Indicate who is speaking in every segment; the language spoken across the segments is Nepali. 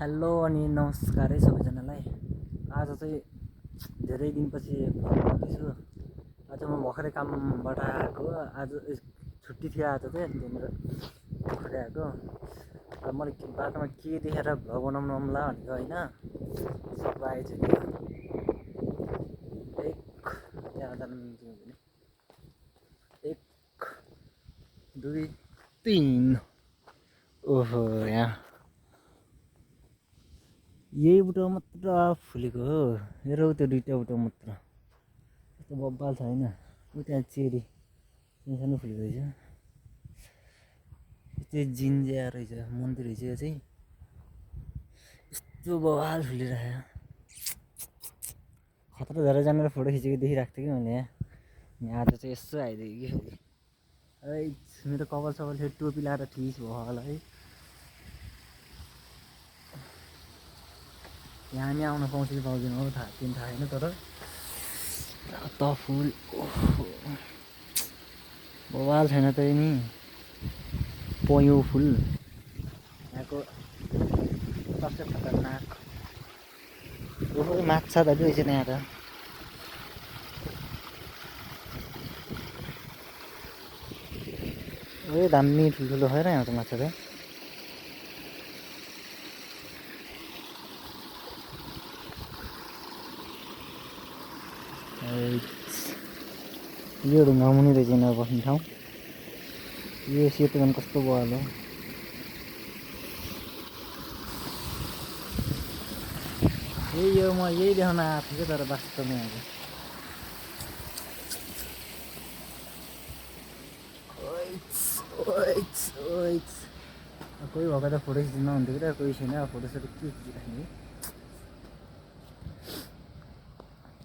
Speaker 1: हेलो अनि नमस्कार है सबैजनालाई। आज चाहिँ धेरै दिनपछि भ्लग गर्दैछु। आज म भर्खरै कामबाट आएको। आज छुट्टी थियो आज चाहिँ, त्यहाँनिर भर्खरै आएको। र मैले बाटोमा के देखेर भ्लग बनाउनु आउँला भनेको होइन, सब आएछ त्यो एक त्यहाँ जानु मिल्थ्यो भने 1 2 3 ओहो यहाँ यही बुटो मात्र फुलेको हो। हेरौ त्यो दुईटा बुटो मात्र, त्यस्तो बब्बाल छैन। उ त्यहाँ चेरी सानो फुलेको रहेछ। त्यो जिन्जिया रहेछ, मन्दिर रहेछ यो चाहिँ। यस्तो बवाल फुलिरहेको खतरा धेरै जानेर फोटो खिचेको देखिरहेको थिएँ कि मैले यहाँ आज चाहिँ यसो आइदियो कि मेरो कपाल सपाल फेरि टोपी लाएर ठिक भयो होला है। यहाँ नि आउन पाउँछ कि पाउँदैन हो थाहा छैन, तर त फुल बवाल छैन त नि पयौँ फुल यहाँको सबसे खतरनाक। ओहो माछा त रहेछ त्यहाँ त। ए दामी ठुल्ठुलो खै र यहाँ त माछा त। यो ढुङ्गा मुनि रहेछ यिनीहरू बस्ने ठाउँ। यो सेतो झन् कस्तो बवाल हो। यही हो, म यही देखाउन आएको थिएँ तर वास्तवमा आज कोही भएको त फोटो खिच्नु नहुन्थ्यो क्या, कोही छैन। फोटोसोटो के खिचिराख्ने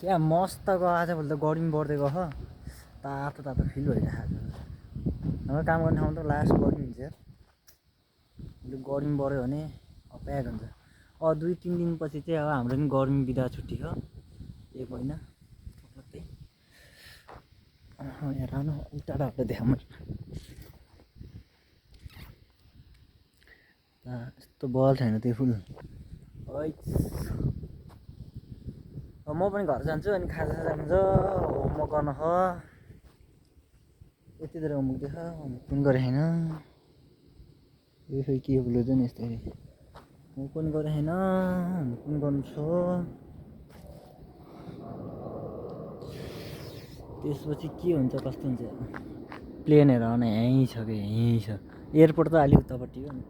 Speaker 1: क्या मस्तको आजभोलि त गरम बढ्दै गयो। तातो तातो फिल भइरहेको छ। हाम्रो काम गर्ने ठाउँ त लास्ट गरम हुन्छ यार। गरम बढ्यो भने प्याक हुन्छ। 2-3 दिनपछि चाहिँ अब हाम्रो पनि गर्मी बिदा छुट्टी हो, 1 महिना लगत्तै। यहाँ रानो टाढाबाट देखाउँ यस्तो बल छैन त्यो फुल। म पनि घर जान्छु अनि खाजा जान्छ, होमवर्क गर्न हो। यति धेरै होमवर्क देख, होमवर्क पनि गरे छैन। यो फेरि के बोल्छ नि यस्तो होमवर्क पनि गरे छैन, होमवर्क पनि गर्नु छ। त्यसपछि के हुन्छ कस्तो हुन्छ। प्लेनहरू आउन यहीँ छ कि यहीँ छ। एयरपोर्ट त अलिक उतापट्टि हो नि।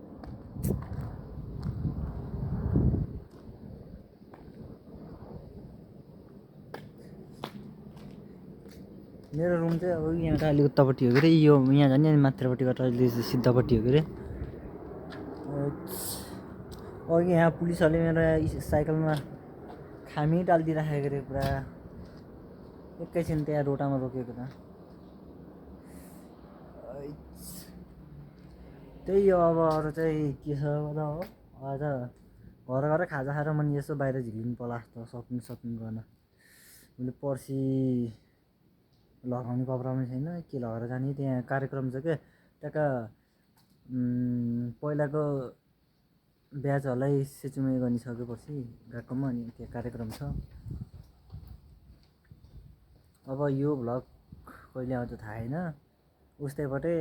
Speaker 1: मेरो रुम चाहिँ अब यहाँ अलिक उतापट्टि हो कि अरे। यो यहाँ झन् यहाँ माथिल्लोपट्टिबाट अहिले सिद्धापट्टि हो कि अरे। अघि यहाँ पुलिसहरूले मेरो साइकलमा खामी टालिदिइराखेको अरे पुरा। एकैछिन त्यहाँ रोटामा रोकेको त। त्यही हो। अब अरू चाहिँ के छ भन्दा हो, आज घर गएर खाजा खाएर मैले यसो बाहिर झिक्लिनु पर्ला जस्तो सपिङ गर्न। मैले पर्सि लगाउने कपडा पनि छैन, के लगाएर जाने। त्यहाँ कार्यक्रम छ क्या, त्यहाँका पहिलाको ब्याचहरूलाई सेचुमे गरिसकेपछि गएकोमा अनि त्यहाँ कार्यक्रम छ। अब यो भ्लग कहिले आउँछ थाहा छैन। उस्तैबाटै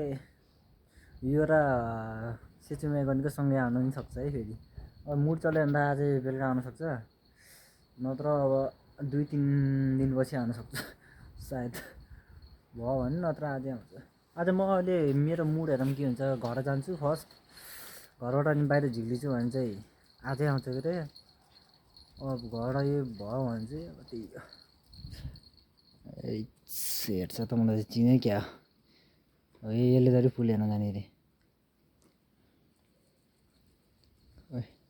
Speaker 1: यो र सेचुमे गनीको सँगै आउन पनि सक्छ है। फेरि अब मुड चल्यो भने त आजै बेलुका आउन सक्छ, नत्र अब 2-3 दिनपछि आउन सक्छ सायद। भयो भने नत्र आजै आउँछ। आज म अहिले मेरो मुड हेरौँ के हुन्छ। घर जान्छु फर्स्ट, घरबाट अनि बाहिर झिक्लिन्छु भने चाहिँ आजै आउँछ कि अरे। अब घर यो भयो भने चाहिँ अब त्यही हो। हेर्छ त मलाई चाहिँ चिने क्या हो। यसले धरि फुल हेर्न जाने अरे।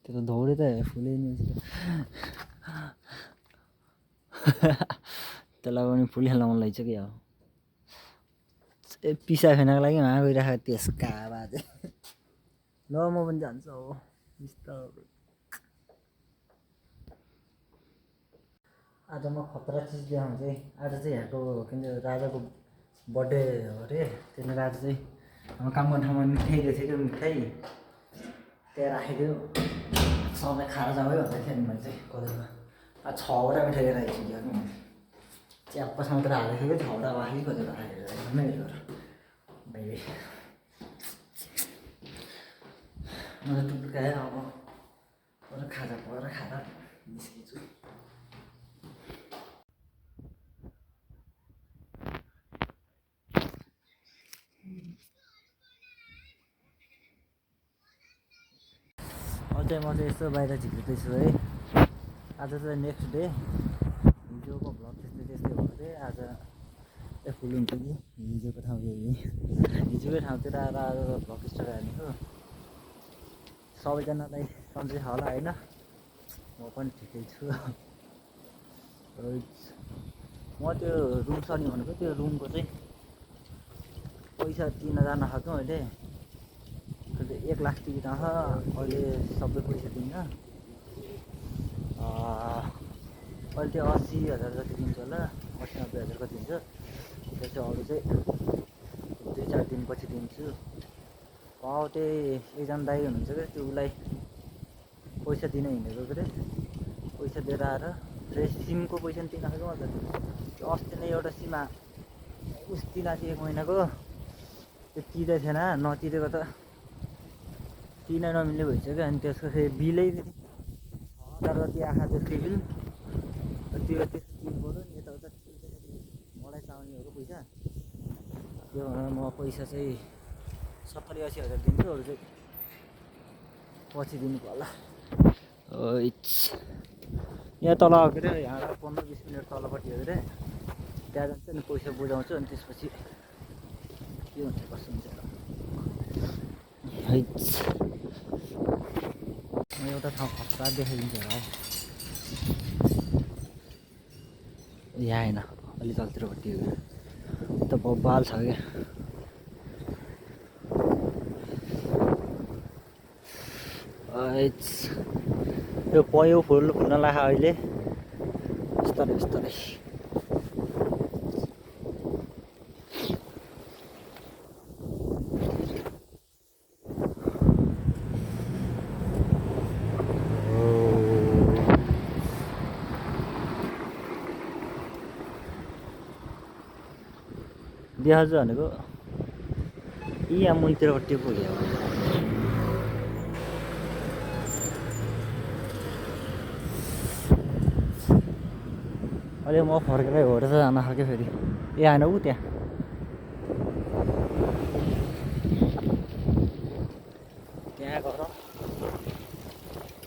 Speaker 1: त्यो त दौडे त फुलै नि त्यसलाई पनि फुल हेर्न मन लाग्छ क्या हो। पिसा खानको लागि वहाँ गइरहेको त्यसका बाजे। ल म पनि जान्छु अब बिस्तारै। आज म खतरा चिज देखाउँछु है। आज चाहिँ यहाँको के भन्छ राजाको बर्थडे हो अरे। त्यहाँनिर आज चाहिँ हाम्रो काम गर्ने ठाउँमा मिठाई दिएको थियो कि, मिठाई त्यहाँ राखिदियो। समय खाएर जाउँ है भन्दै थिएँ नि मैले चाहिँ कलेजमा 6वटा मिठाई लिएर आइसक्यो कि च्याप्पासँग त हालेको थियो कि 6वटा वाही खोजेर राखेर बाहिर म त टुप्काएँ अब खाजा परेर खाएर निस्किन्छु। अझै म चाहिँ यस्तो बाहिर झिक्दैछु है। आज चाहिँ नेक्स्ट डे, हिजोको भ्लग त्यस्तै भयो अरे। आज फुल हुन्छ कि हिजोको ठाउँ यही हिजोकै ठाउँतिर आएर आज भ्लग स्टार्ट हानेको। सबैजनालाई सन्चै छ होला होइन, म पनि ठिकै छु। म त्यो रुम सर्ने भनेको त्यो रुमको चाहिँ पैसा तिर्न जान सक्यो मैले। 1 लाख टिकट आउँछ अहिले, सबै पैसा दिन्छ। अहिले त्यो 80,000 जति दिन्छ होला, 80-90,000 कति दिन्छ। त्यो चाहिँ अरू चाहिँ 2-4 दिनपछि दिन्छु। त्यही एकजना दाइ हुनुहुन्छ क्या, त्यो उसलाई पैसा दिन हिँडेको के अरे, पैसा दिएर आएर फेरि सिमको पैसा पनि तिर्न सक्यो। मतलब त्यो अस्ति नै एउटा सिम उस तिर्न चाहिँ 1 महिनाको त्यो तिर्दै थिएन, नतिरेको त तिर्न नमिल्ने भइसक्यो। अनि त्यसको फेरि बिलै फेरि 6,000 जति आँखा त्यसको बिल, त्यो तिर्नु पऱ्यो नि। यताउता मलाई चाउने हो पैसा। त्यो भनेर म पैसा चाहिँ 70-80,000 दिन्छु, अरू चाहिँ पछि दिनु पर्ला। यहाँ तल के अरे, यहाँबाट 15-20 मिनट तलपट्टि हो अरे, त्यहाँ जान्छ नि पैसा बुझाउँछु। अनि त्यसपछि के हुन्छ कसो हुन्छ म एउटा ठाउँ खतरा देखाइदिन्छु होला। यहाँ होइन, अलि तलतिरपट्टि हो त बब्बाल छ क्या। यो पयो फुल्न लाग्यो अहिले बिस्तारै बिस्तारै। देखाउँछु भनेको यहाँ मुनितिरपट्टि पुग्यो। अहिले म फर्केर होटेर जान सक्यो फेरि। ए होइन, ऊ त्यहाँ गएर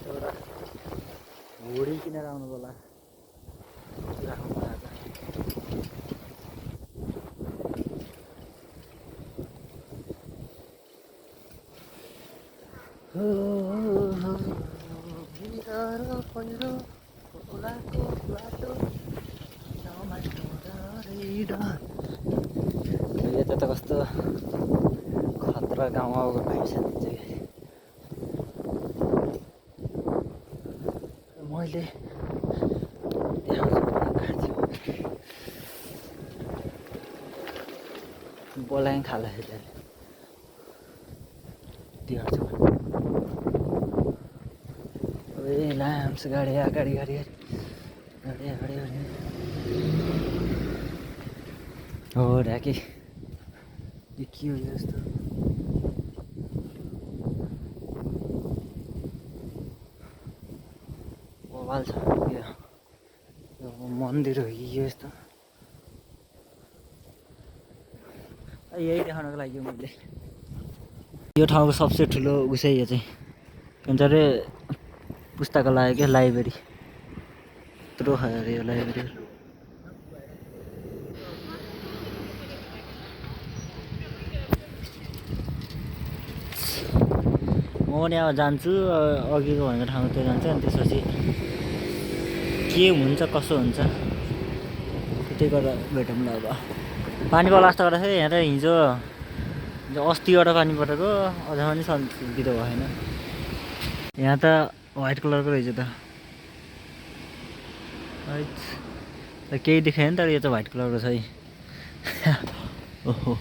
Speaker 1: एउटा होडी किनेर आउनु होला। यता त कस्तो खतरा गाउँ आएको भाइस चाहिँ मैले बोलाएँ खाला देखाउँछु। ए लाम्स गाडी अगाडि गाडी हो ढाकी के हो यस्तो। बवाल छ यो मन्दिर हो कि यस्तो। यही देखाउनको लागि मैले यो ठाउँको सबसे ठुलो उसै यो चाहिँ के भन्छ अरे, पुस्तकालय क्या, लाइब्रेरी। यत्रो छ अरे यो लाइब्रेरी। म पनि अब जान्छु, अघिको भनेको ठाउँतिर जान्छ। अनि त्यसपछि के हुन्छ कसो हुन्छ त्यही गरेर भेटौँला। अब पानी पर्ला जस्तो गर्दाखेरि यहाँ त हिजो अस्तिबाट पानी परेको, अझ पनि सन्चिलो भएन। यहाँ त व्हाइट कलरको रहेछ त, केही देखाएन तर यो त व्हाइट कलरको छ है। ओहो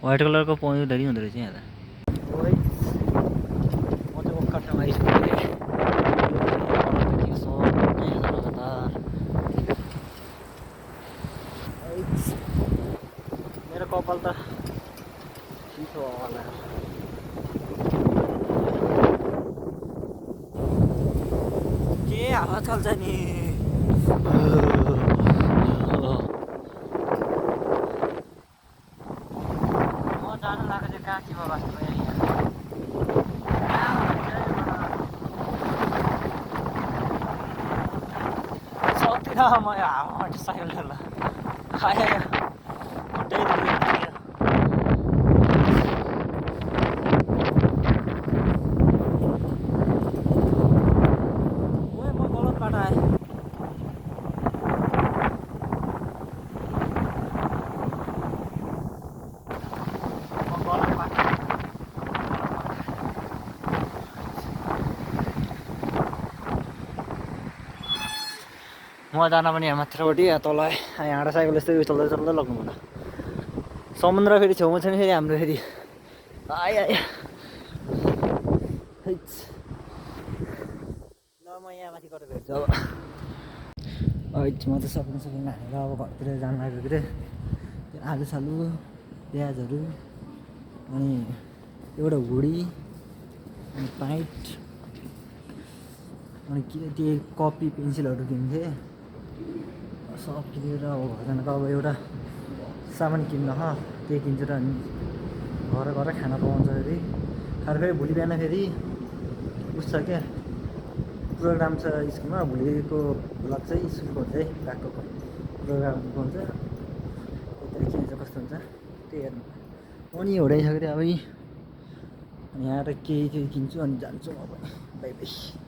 Speaker 1: व्हाइट कलरको पाउँदो हुँदो रहेछ यहाँ त ओइ म चाहिँ ओखर ठाउँमा आइसकेँ मेरो कपाल त चिसो होला के हावा चल्छ नि म जानु लाग्यो चाहिँ काँचीमा बस्नु सक्दिनँ म यो हावामा साइकल खेल्न आयो म जान पनि यहाँ माथिपट्टि तल यहाँबाट साइकल यस्तै चल्दै चल्दै लग्नु पर्छ समुद्र फेरि छेउमा छ नि फेरि हाम्रो फेरि आयो ल म यहाँ माथि गएर भेट्छु अब म त सकिन हानेर अब घरतिर जानु लागेको के अरे आलु सालु प्याजहरू अनि एउटा हुडी अनि पाइट अनि के कपी पेन्सिलहरू किन्थेँ सब किनेर अब घर जानको अब एउटा सामान किन्न त्यही किन्छु र अनि घर गएर खाना पकाउँछ फेरि खाएर फेरि भोलि बिहान फेरि उस छ क्या प्रोग्राम छ स्कुलमा भोलिको भ्लग चाहिँ स्कुलको हुन्छ है गएको प्रोग्रामको हुन्छ त्यतिखेर के हुन्छ कस्तो हुन्छ त्यही हेर्नु अनि होडाइसक्यो अब यहाँ आएर केही किन्छु अनि जान्छु म पनि बाई बाई